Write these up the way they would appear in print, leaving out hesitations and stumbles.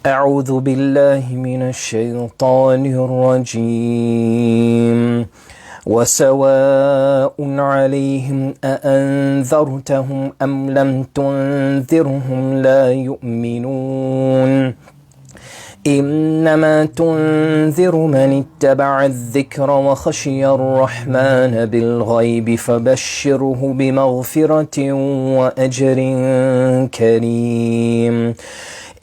أعوذ بالله من الشيطان الرجيم وسواء عليهم أأنذرتهم أم لم تنذرهم لا يؤمنون إنما تنذر من اتبع الذكر وخشي الرحمن بالغيب فبشره بمغفرة وأجر كريم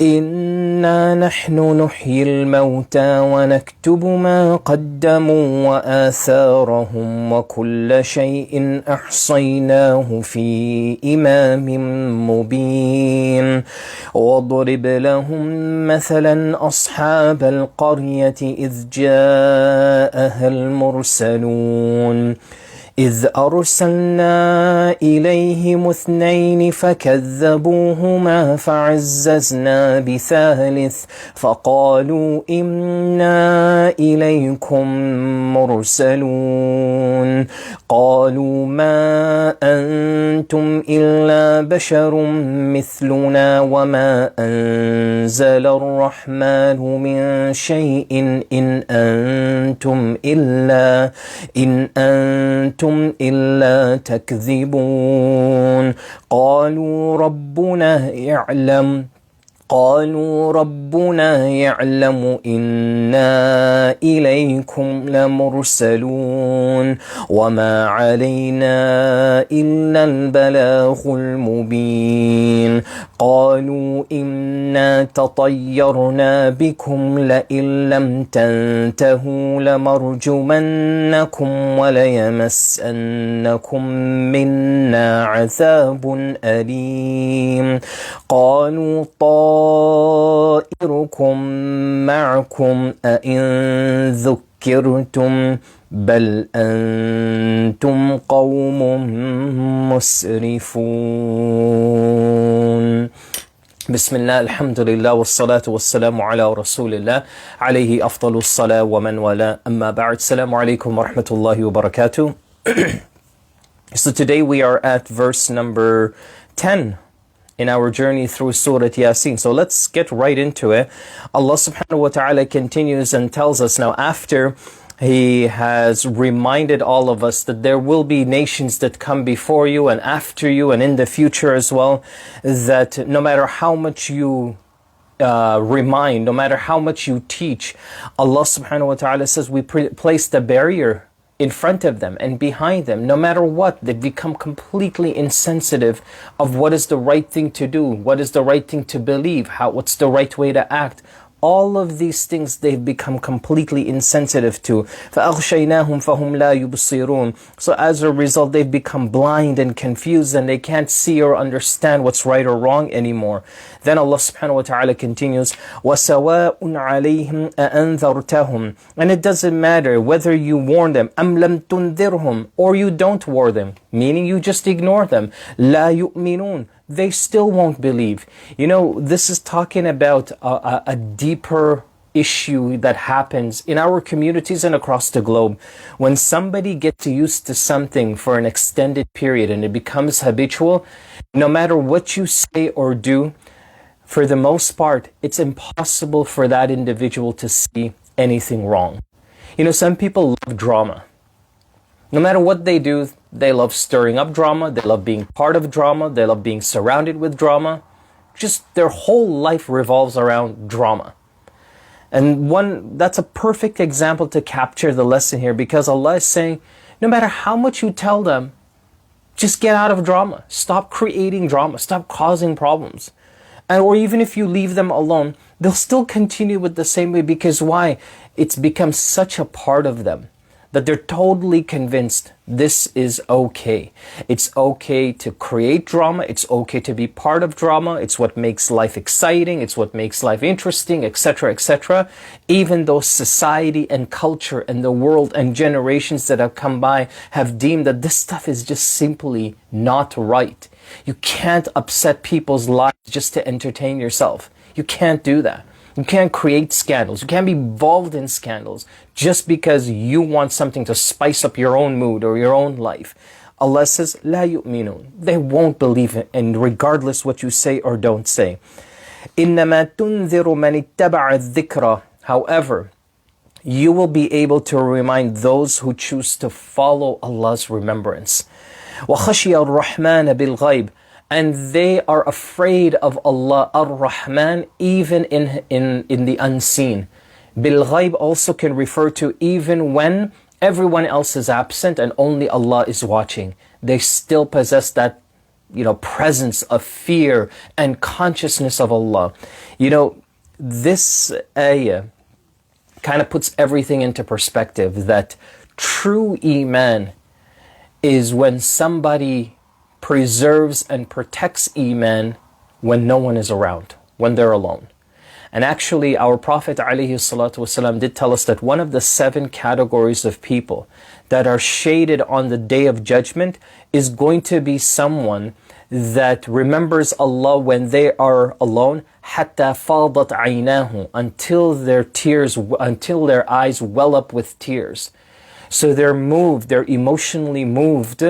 إنا نحن نحيي الموتى ونكتب ما قدموا وآثارهم وكل شيء أحصيناه في إمام مبين واضرب لهم مثلا أصحاب القرية إذ جاءها المرسلون إذ أرسلنا إليهم اثنين فكذبوهما فعززنا بثالث فقالوا إنا إليكم مرسلون قالوا ما أنتم إلا بشر مثلنا وما أنزل الرحمن من شيء إن أنتم إلا تكذبون قالوا ربنا يعلم إنا إليكم لمرسلون وما علينا إلا البلاغ المبين قالوا إنا تطيرنا بكم لئن لم تنتهوا لمرجمنكم وليمسنكم منا عذاب أليم قالوا طائركم معكم أئن ذكرتم بل أنتم قوم مسرفون بسم الله الحمد لله والصلاة والسلام على رسول الله عليه أفضل الصلاة ومن والاه أما بعد السلام عليكم ورحمة الله وبركاته. So today we are at verse number 10 in our journey through Surah Yaa-seen. So let's get right into it. Allah subhanahu wa ta'ala continues and tells us now, after He has reminded all of us that there will be nations that come before you and after you and in the future as well, that no matter how much you remind, no matter how much you teach, Allah subhanahu wa ta'ala says we place the barrier in front of them and behind them. No matter what, they become completely insensitive of what is the right thing to do, what is the right thing to believe, what's the right way to act. All of these things they've become completely insensitive to. فَأَغْشَيْنَاهُمْ فَهُمْ لَا يُبْصِرُونَ. So as a result, they've become blind and confused and they can't see or understand what's right or wrong anymore. Then Allah subhanahu wa ta'ala continues, وَسَوَاءٌ عَلَيْهِمْ أَأَنذَرْتَهُمْ. And it doesn't matter whether you warn them, أَمْ لَمْ تُنذِرْهُمْ, or you don't warn them, meaning you just ignore them. لَا يُؤْمِنُونَ. They still won't believe. You know, this is talking about a deeper issue that happens in our communities and across the globe. When somebody gets used to something for an extended period and it becomes habitual, no matter what you say or do, for the most part, it's impossible for that individual to see anything wrong. You know, some people love drama. No matter what they do, they love stirring up drama, they love being part of drama, they love being surrounded with drama. Just their whole life revolves around drama. And that's a perfect example to capture the lesson here, because Allah is saying, no matter how much you tell them, just get out of drama. Stop creating drama. Stop causing problems. Or even if you leave them alone, they'll still continue with the same way, because why? It's become such a part of them that they're totally convinced this is okay. It's okay to create drama. It's okay to be part of drama. It's what makes life exciting. It's what makes life interesting, etc., etc. Even though society and culture and the world and generations that have come by have deemed that this stuff is just simply not right. You can't upset people's lives just to entertain yourself. You can't do that. You can't create scandals. You can't be involved in scandals just because you want something to spice up your own mood or your own life. Allah says, لا يؤمنون. They won't believe it, and regardless what you say or don't say. إِنَّمَا تُنذِرُ مَنِ اتَّبَعَ الذِّكْرَ. However, you will be able to remind those who choose to follow Allah's remembrance. وَخَشِيَ الرَّحْمَنَ بِالْغَيْبِ. And they are afraid of Allah ar-Rahman even in the unseen. Bil-Ghaib also can refer to even when everyone else is absent and only Allah is watching. They still possess that, presence of fear and consciousness of Allah. This ayah kind of puts everything into perspective, that true Iman is when somebody preserves and protects Iman when no one is around, when they're alone. And actually, our Prophet ﷺ did tell us that one of the 7 categories of people that are shaded on the Day of Judgment is going to be someone that remembers Allah when they are alone, حَتَّى فَاضَتْ عَيْنَاهُ, until their eyes well up with tears. So they're emotionally moved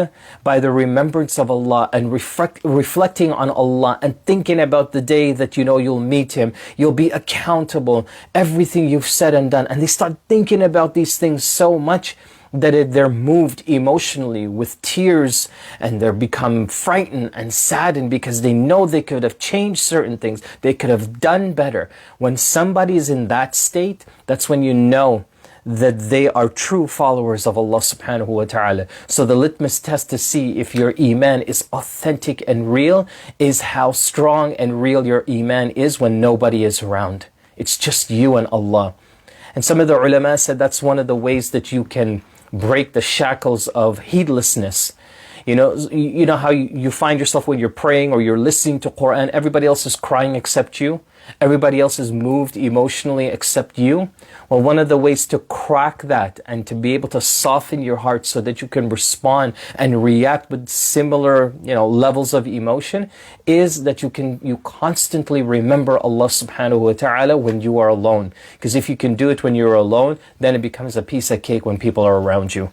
by the remembrance of Allah and reflecting on Allah and thinking about the day that you'll meet Him, you'll be accountable, everything you've said and done. And they start thinking about these things so much that they're moved emotionally with tears, and they become frightened and saddened because they know they could have changed certain things, they could have done better. When somebody is in that state, that's when you know that they are true followers of Allah subhanahu wa ta'ala. So the litmus test to see if your Iman is authentic and real is how strong and real your Iman is when nobody is around. It's just you and Allah. And some of the ulama said that's one of the ways that you can break the shackles of heedlessness. You know how you find yourself when you're praying or you're listening to Quran, everybody else is crying except you. Everybody else is moved emotionally except you. Well, one of the ways to crack that and to be able to soften your heart so that you can respond and react with similar, levels of emotion is that you constantly remember Allah subhanahu wa ta'ala when you are alone. Because if you can do it when you're alone, then it becomes a piece of cake when people are around you.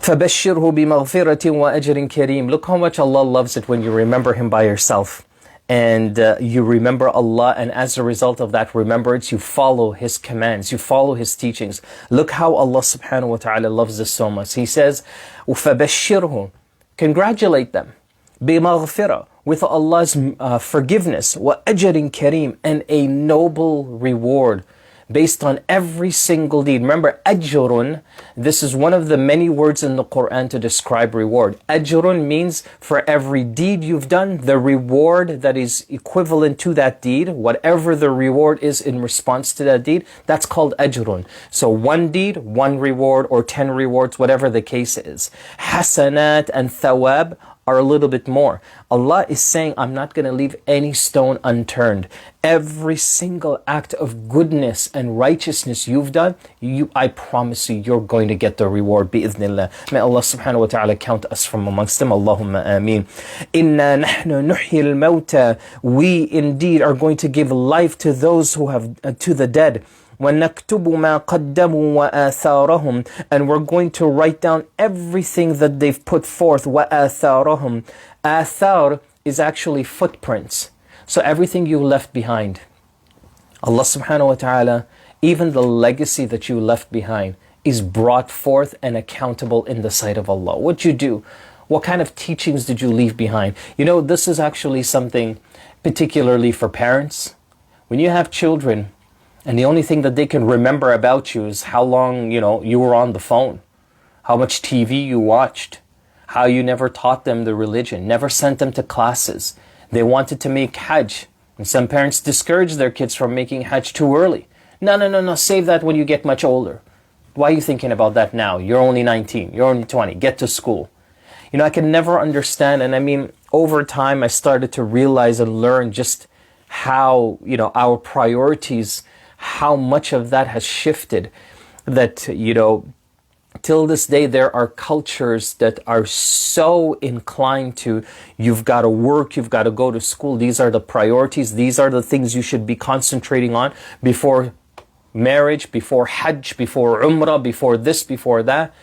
فَبَشِّرْهُ بِمَغْفِرَةٍ وَأَجْرٍ كَرِيمٍ. Look how much Allah loves it when you remember Him by yourself. And you remember Allah, and as a result of that remembrance, you follow His commands, you follow His teachings. Look how Allah subhanahu wa ta'ala loves this so much. He says, فَبَشِّرْهُ. Congratulate them. بِمَغْفِرَةٍ. With Allah's forgiveness. وَأَجْرٍ كَرِيمٍ. And a noble reward based on every single deed. Remember, ajrun, this is one of the many words in the Quran to describe reward. Ajrun means for every deed you've done, the reward that is equivalent to that deed, whatever the reward is in response to that deed, that's called ajrun. So one deed, one reward, or 10 rewards, whatever the case is. Hasanat and thawab are a little bit more. Allah is saying, I'm not going to leave any stone unturned. Every single act of goodness and righteousness you've done, I promise you, you're going to get the reward, bi'idhnillah. May Allah subhanahu wa ta'ala count us from amongst them. Allahumma ameen. Inna nahnu nuhyi al-mawta. We indeed are going to give life to those who have, to the dead. وَنَكْتُبُ مَا قَدَّمُوا وَآثَارَهُمْ. And we're going to write down everything that they've put forth. وَآثَارَهُمْ. Athar is actually footprints. So everything you left behind. Allah subhanahu wa ta'ala, even the legacy that you left behind is brought forth and accountable in the sight of Allah. What'd you do? What kind of teachings did you leave behind? This is actually something particularly for parents. When you have children, and the only thing that they can remember about you is how long, you were on the phone, how much TV you watched, how you never taught them the religion, never sent them to classes. They wanted to make Hajj. And some parents discourage their kids from making Hajj too early. No, save that when you get much older. Why are you thinking about that now? You're only 19, you're only 20, get to school. I can never understand, and I mean, over time I started to realize and learn just how, our priorities, how much of that has shifted, that, till this day there are cultures that are so inclined to, you've got to work, you've got to go to school, these are the priorities, these are the things you should be concentrating on before marriage, before Hajj, before Umrah, before this, before that.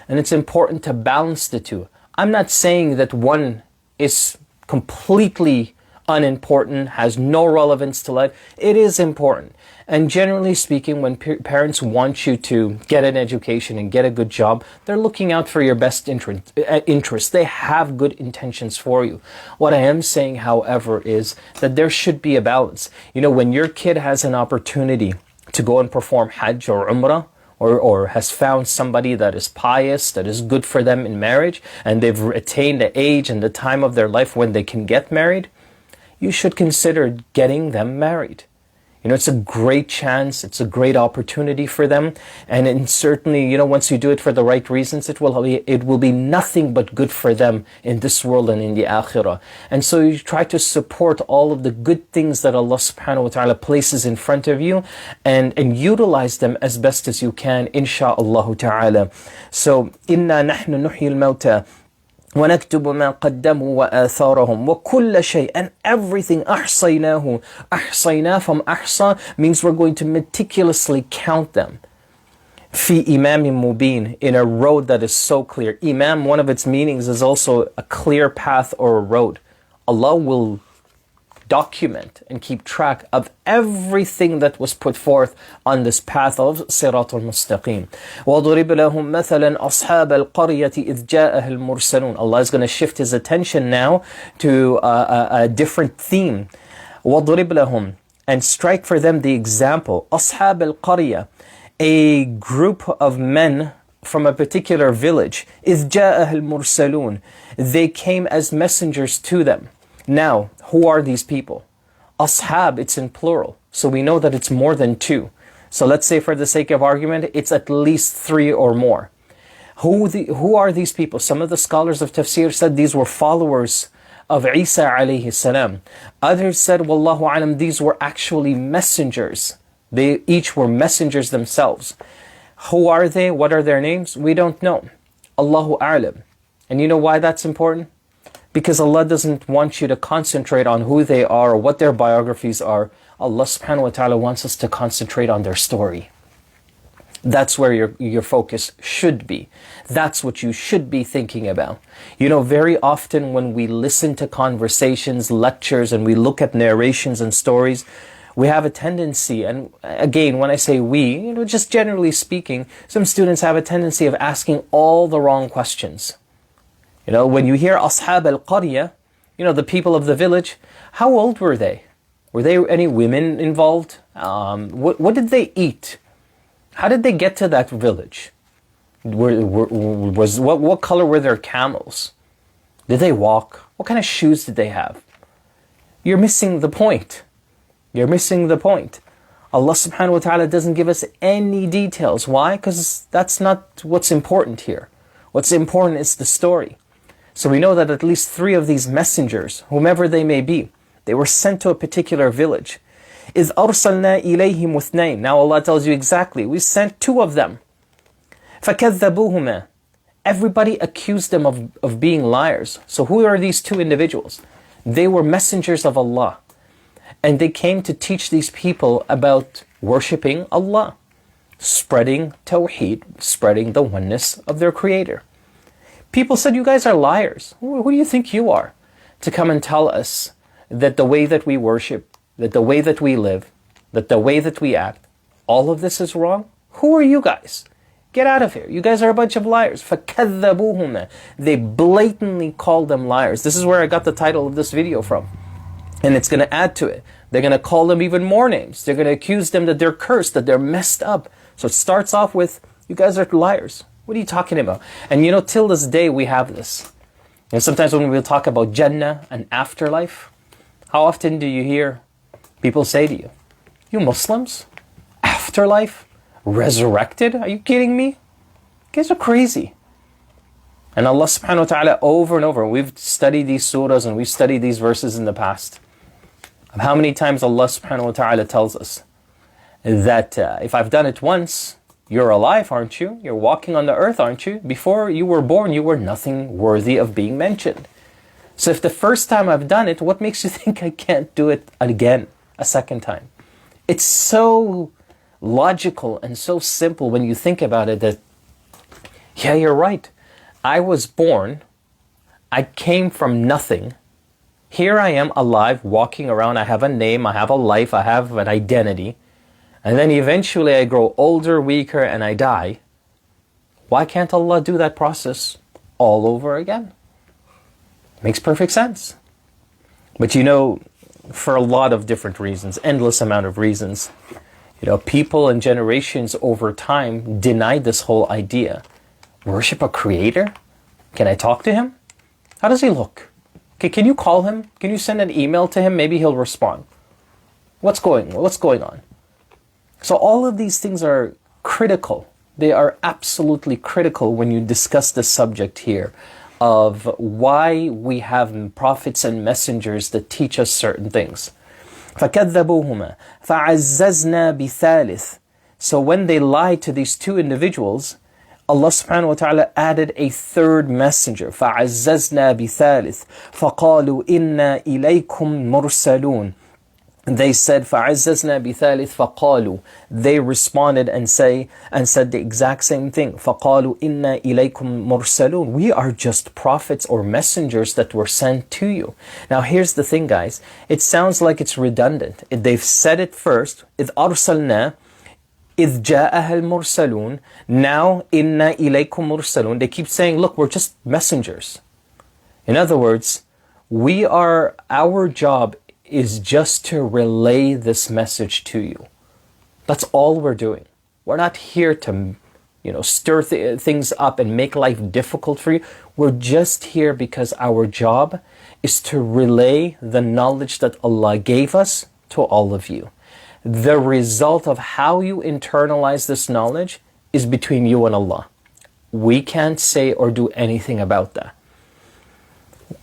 And it's important to balance the two. I'm not saying that one is completely unimportant, has no relevance to life. It is important. And generally speaking, when parents want you to get an education and get a good job, they're looking out for your best interest. They have good intentions for you. What I am saying, however, is that there should be a balance. You know, when your kid has an opportunity to go and perform Hajj or Umrah, or has found somebody that is pious, that is good for them in marriage, and they've attained the age and the time of their life when they can get married, you should consider getting them married. You know, it's a great chance, it's a great opportunity for them, and certainly, you know, once you do it for the right reasons, it will be nothing but good for them in this world and in the akhirah. And so you try to support all of the good things that Allah subhanahu wa ta'ala places in front of you, and utilize them as best as you can, insha'Allah ta'ala. So, inna nahnu nuhyi al-mawta وَنَكْتُبُ مَا قَدَّمُوا وَآثَارَهُم وَكُلَّ شَيْءٍ, and everything أَحْصَيْنَاهُ. أَحْصَيْنَا from أَحْصَى means we're going to meticulously count them. فِي إِمَامٍ مُبِينٍ, in a road that is so clear. Imam, one of its meanings is also a clear path or a road. Allah will document and keep track of everything that was put forth on this path of Sirat al-Mustaqim. وَضُرِبْ لَهُمْ مَثَلًا أَصْحَابَ الْقَرْيَةِ إِذْ جَاءَهَا الْمُرْسَلُونَ. Allah is going to shift His attention now to a different theme. وَضُرِبْ لَهُمْ, and strike for them the example. أَصْحَابَ الْقَرْيَةِ, a group of men from a particular village. إِذْ جَاءَهَا الْمُرْسَلُونَ, they came as messengers to them. Now, who are these people? Ashab, it's in plural. So we know that it's more than two. So let's say for the sake of argument, it's at least three or more. Who are these people? Some of the scholars of Tafseer said these were followers of Isa alayhi salam. Others said, Wallahu alam, these were actually messengers. They each were messengers themselves. Who are they? What are their names? We don't know. Allahu a'lam. And you know why that's important? Because Allah doesn't want you to concentrate on who they are or what their biographies are. Allah subhanahu wa ta'ala wants us to concentrate on their story. That's where your focus should be. That's what you should be thinking about. You know, very often when we listen to conversations, lectures, and we look at narrations and stories, we have a tendency, and again, when I say we, you know, just generally speaking, some students have a tendency of asking all the wrong questions. You know, when you hear Ashab al-Qarya, you know, the people of the village, how old were they? Were there any women involved? What did they eat? How did they get to that village? What color were their camels? Did they walk? What kind of shoes did they have? You're missing the point. You're missing the point. Allah subhanahu wa ta'ala doesn't give us any details. Why? Because that's not what's important here. What's important is the story. So we know that at least three of these messengers, whomever they may be, they were sent to a particular village. إِذْ أَرْسَلْنَا إِلَيْهِمُ اثْنَيْنِ. Now Allah tells you exactly. We sent two of them. فَكَذَّبُوهُمَا. Everybody accused them of being liars. So who are these two individuals? They were messengers of Allah. And they came to teach these people about worshipping Allah, spreading Tawheed, spreading the oneness of their Creator. People said, you guys are liars. Who do you think you are to come and tell us that the way that we worship, that the way that we live, that the way that we act, all of this is wrong? Who are you guys? Get out of here. You guys are a bunch of liars. فَكَذَّبُوهُمَا. They blatantly called them liars. This is where I got the title of this video from. And it's going to add to it. They're going to call them even more names. They're going to accuse them that they're cursed, that they're messed up. So it starts off with, you guys are liars. What are you talking about? And you know, till this day we have this. And sometimes when we talk about Jannah and afterlife, how often do you hear people say to you, you Muslims? Afterlife? Resurrected? Are you kidding me? You guys are crazy. And Allah subhanahu wa ta'ala over and over, we've studied these surahs and we've studied these verses in the past. Of how many times Allah subhanahu wa ta'ala tells us that if I've done it once, you're alive, aren't you? You're walking on the earth, aren't you? Before you were born, you were nothing worthy of being mentioned. So if the first time I've done it, what makes you think I can't do it again, a second time? It's so logical and so simple when you think about it that, yeah, you're right. I was born, I came from nothing, Here I am alive, walking around. I have a name, I have a life, I have an identity. And then eventually I grow older, weaker, and I die. Why can't Allah do that process all over again? Makes perfect sense. But you know, for a lot of different reasons, endless amount of reasons, you know, people and generations over time denied this whole idea. Worship a creator? Can I talk to him? How does he look? Okay, can you call him? Can you send an email to him? Maybe he'll respond. What's going on? So all of these things are critical. They are absolutely critical when you discuss the subject here of why we have prophets and messengers that teach us certain things. فَكَذَّبُوهُمَا فَعَزَّزْنَا بِثَالِثٍ. So when they lied to these two individuals, Allah subhanahu wa ta'ala added a third messenger. فَعَزَّزْنَا بِثَالِثٍ فَقَالُوا إِنَّا إِلَيْكُمْ مُرْسَلُونَ. They said, فَعَزَّزْنَا بِثَالِثٍ فَقَالُوا. They responded and said the exact same thing. فَقَالُوا إِنَّا إِلَيْكُمْ مُرْسَلُونَ. We are just prophets or messengers that were sent to you. Now here's the thing, guys. It sounds like it's redundant. They've said it first. إِذْ أَرْسَلْنَا إِذْ جَاءَهَا الْمُرْسَلُونَ. Now إِنَّا إِلَيْكُمْ مُرْسَلُونَ. They keep saying, look, we're just messengers. In other words, our job is just to relay this message to you. That's all we're doing. We're not here to, stir things up and make life difficult for you. We're just here because our job is to relay the knowledge that Allah gave us to all of you. The result of how you internalize this knowledge is between you and Allah. We can't say or do anything about that.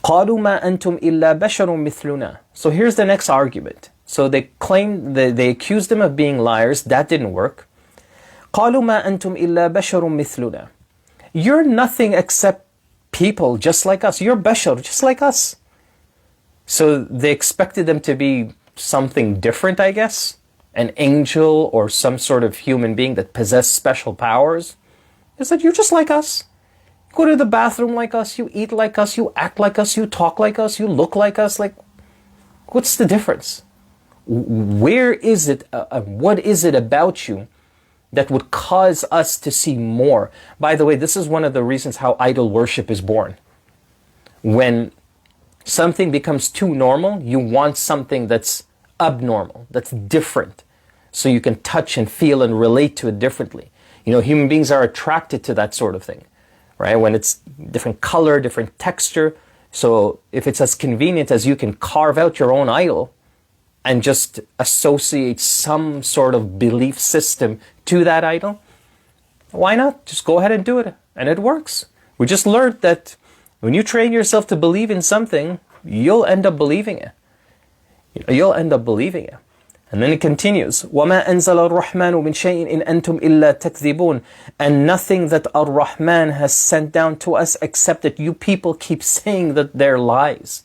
قالوا ما أنتم إلا بشر مثلنا. So here's the next argument. So they accused them of being liars. That didn't work. قالوا ما أنتم إلا بشر مثلنا. You're nothing except people just like us. You're bashar, just like us. So they expected them to be something different, I guess. An angel or some sort of human being that possessed special powers. They said, you're just like us. Go to the bathroom like us, you eat like us, you act like us, you talk like us, you look like us. Like, what's the difference? Where is it, what is it about you that would cause us to see more? By the way, this is one of the reasons how idol worship is born. When something becomes too normal, you want something that's abnormal, that's different, so you can touch and feel and relate to it differently. Human beings are attracted to that sort of thing. Right? When it's different color, different texture. So if it's as convenient as you can carve out your own idol and just associate some sort of belief system to that idol, why not? Just go ahead and do it. And it works. We just learned that when you train yourself to believe in something, you'll end up believing it. You'll end up believing it. And then it continues, وَمَا أَنزَلَ الرَّحْمَنُ مِنْ شَيْءٍ إِنْ أَنْتُمْ إِلَّا تَكْذِبُونَ. And nothing that Ar-Rahman has sent down to us except that you people keep saying that they're lies.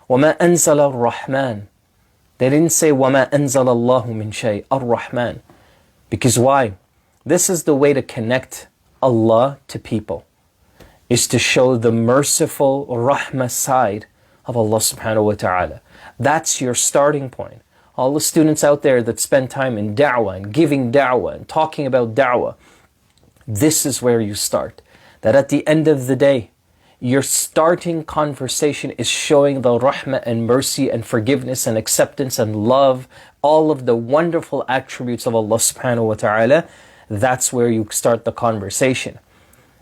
وَمَا أَنزَلَ الرَّحْمَنُ. They didn't say وَمَا أَنزَلَ اللَّهُ مِنْ شَيْءٍ. Ar-Rahman. Because why? This is the way to connect Allah to people, is to show the merciful rahmah side of Allah subhanahu wa ta'ala. That's your starting point. All the students out there that spend time in da'wah and giving da'wah and talking about da'wah, this is where you start. That at the end of the day, your starting conversation is showing the rahmah and mercy and forgiveness and acceptance and love, all of the wonderful attributes of Allah subhanahu wa ta'ala. That's where you start the conversation.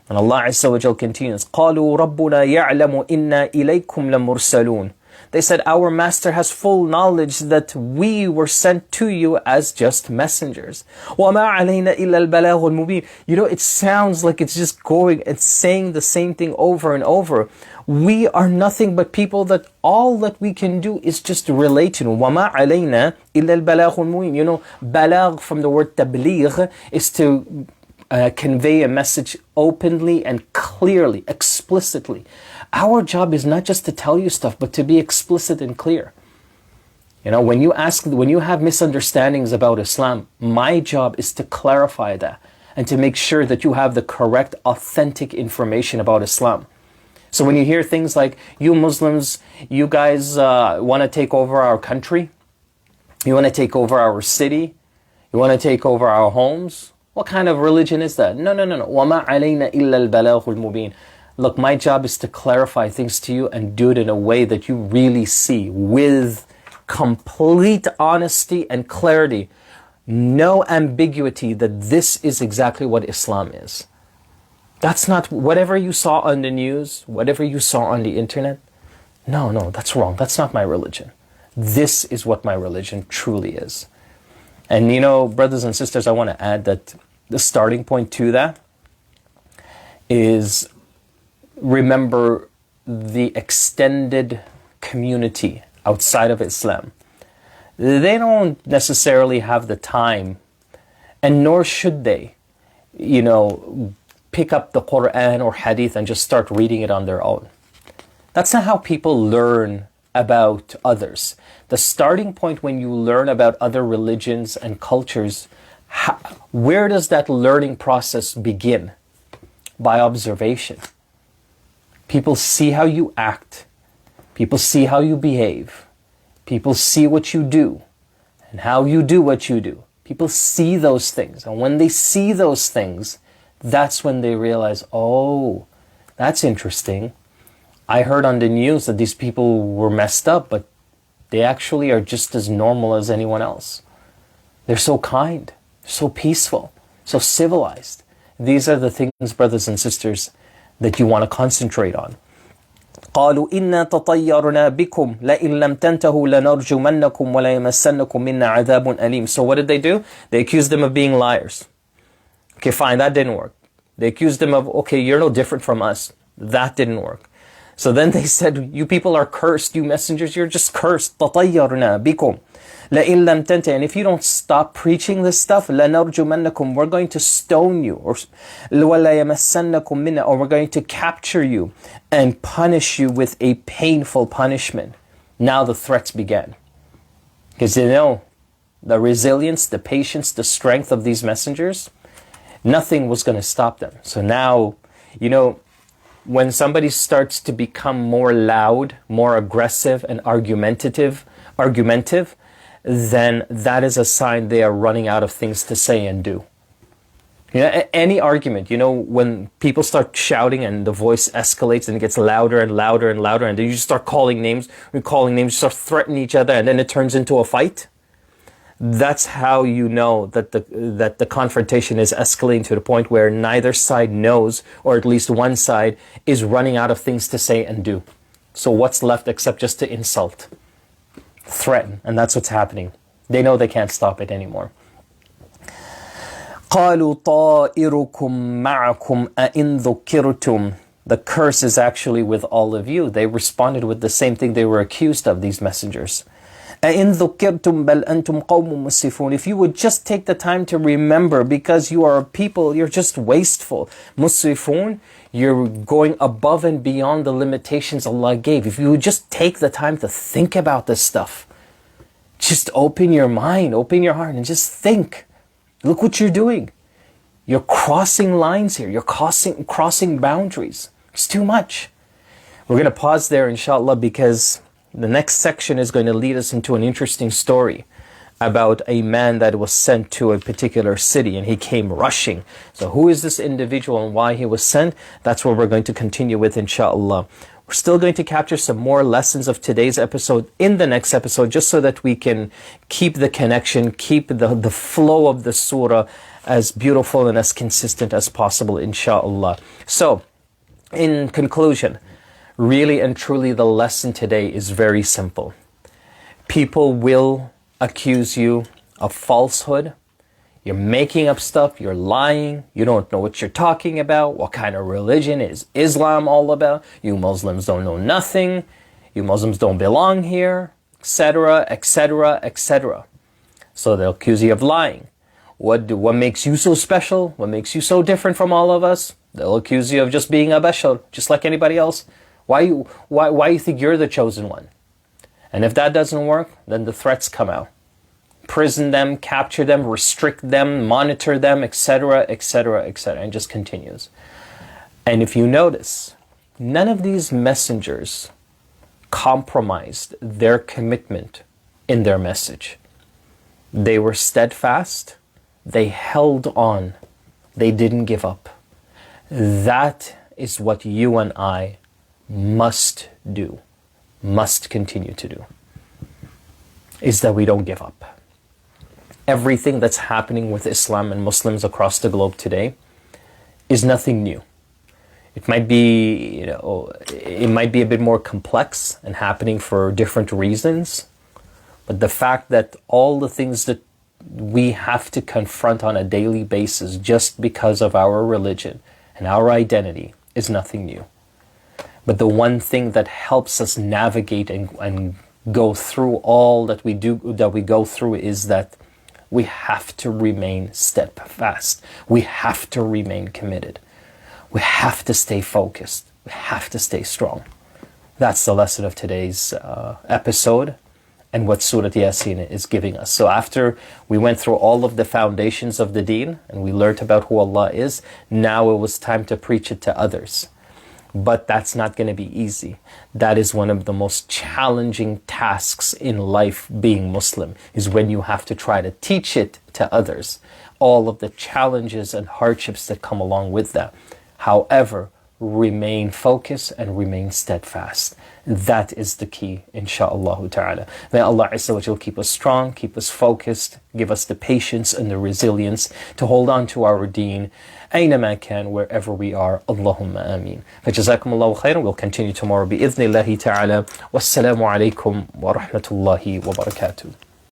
And Allah Azza wa Jal continues, قَالُوا رَبُّنَا يَعْلَمُ إِنَّا إِلَيْكُمْ لَمُرْسَلُونَ. They said, our master has full knowledge that we were sent to you as just messengers. وَمَا عَلَيْنَا إِلَّا الْبَلَاغُ الْمُبِينَ. It sounds like it's just going and saying the same thing over and over. We are nothing but people that all that we can do is just relate to. وَمَا عَلَيْنَا إِلَّا الْبَلَاغُ الْمُبِينَ. Balag from the word tabligh is to convey a message openly and clearly, explicitly. Our job is not just to tell you stuff, but to be explicit and clear. When you have misunderstandings about Islam, my job is to clarify that and to make sure that you have the correct, authentic information about Islam. So when you hear things like, you Muslims, you guys want to take over our country, you want to take over our city, you want to take over our homes, what kind of religion is that? No. وَمَا عَلَيْنَا إِلَّا الْبَلَاغُ الْمُبِينَ. Look, my job is to clarify things to you and do it in a way that you really see with complete honesty and clarity. No ambiguity that this is exactly what Islam is. That's not whatever you saw on the news, whatever you saw on the internet. No, that's wrong. That's not my religion. This is what my religion truly is. And you know, brothers and sisters, I want to add that the starting point to that is, remember the extended community outside of Islam. They don't necessarily have the time, and nor should they, you know, pick up the Quran or Hadith and just start reading it on their own. That's not how people learn about others. The starting point when you learn about other religions and cultures, where does that learning process begin? By observation. People see how you act. People see how you behave. People see what you do and how you do what you do. People see those things. And when they see those things, that's when they realize, oh, that's interesting. I heard on the news that these people were messed up, but they actually are just as normal as anyone else. They're so kind, so peaceful, so civilized. These are the things, brothers and sisters, that you want to concentrate on. قالوا إنا تطيرنا بكم لئن لم تنتهوا لنرجمنكم وليمسنكم منا عذاب أليم. So what did they do? They accused them of being liars. Okay, fine, that didn't work. They accused them of, okay, you're no different from us. That didn't work. So then they said, you people are cursed, you messengers, you're just cursed. تطيرنا بكم لئن لم تنتهوا. And if you don't stop preaching this stuff, لنرجمنكم, we're going to stone you, or وَلَيَمَسَّنَّكُم مِّنَّا, or we're going to capture you and punish you with a painful punishment. Now the threats began. Because you know, the resilience, the patience, the strength of these messengers, nothing was going to stop them. So now, you know, when somebody starts to become more loud, more aggressive and argumentative, then that is a sign they are running out of things to say and do. You know, any argument, you know, when people start shouting and the voice escalates and it gets louder and louder and louder, and then you just start calling names, you start threatening each other, and then it turns into a fight. That's how you know that the confrontation is escalating to the point where neither side knows, or at least one side is running out of things to say and do. So what's left except just to insult, threaten, and that's what's happening. They know they can't stop it anymore. قالوا طائركم معكم أئن ذكرتم. The curse is actually with all of you. They responded with the same thing they were accused of, these messengers. أئن ذكرتم بل أنتم قوم مسرفون. If you would just take the time to remember, because you are a people, you're just wasteful. مسرفون, you're going above and beyond the limitations Allah gave. If you would just take the time to think about this stuff, just open your mind, open your heart, and just think. Look what you're doing. You're crossing lines here. You're crossing boundaries. It's too much. We're going to pause there, inshallah, because the next section is going to lead us into an interesting story about a man that was sent to a particular city, and he came rushing. So who is this individual and why he was sent? That's what we're going to continue with, inshallah. We're still going to capture some more lessons of today's episode in the next episode, just so that we can keep the connection, keep the flow of the surah as beautiful and as consistent as possible, inshaAllah. So, in conclusion, really and truly the lesson today is very simple. People will accuse you of falsehood. You're making up stuff, you're lying, you don't know what you're talking about, what kind of religion is Islam all about, you Muslims don't know nothing, you Muslims don't belong here, etc., etc., etc. So they'll accuse you of lying. What makes you so special? What makes you so different from all of us? They'll accuse you of just being a bashar, just like anybody else. Why you think you're the chosen one? And if that doesn't work, then the threats come out. Prison them, capture them, restrict them, monitor them, etc., etc., etc., and just continues. And if you notice, none of these messengers compromised their commitment in their message. They were steadfast, they held on, they didn't give up. That is what you and I must do, must continue to do, is that we don't give up. Everything that's happening with Islam and Muslims across the globe today is nothing new. It might be, it might be a bit more complex and happening for different reasons, but the fact that all the things that we have to confront on a daily basis just because of our religion and our identity is nothing new. But the one thing that helps us navigate and go through all that we go through is that we have to remain steadfast. We have to remain committed. We have to stay focused. We have to stay strong. That's the lesson of today's episode and what Surah Yaa-seen is giving us. So after we went through all of the foundations of the deen and we learned about who Allah is, now it was time to preach it to others. But that's not going to be easy. That is one of the most challenging tasks in life, being Muslim, is when you have to try to teach it to others. All of the challenges and hardships that come along with that. However, remain focused and remain steadfast. That is the key, insha'Allah ta'ala. May Allah Azza wa Jal keep us strong, keep us focused, give us the patience and the resilience to hold on to our deen, أينما كان, wherever we are. Allahumma ameen. فجزاكم الله خيرا. We'll continue tomorrow بإذن الله تعالى. والسلام عليكم ورحمة الله وبركاته.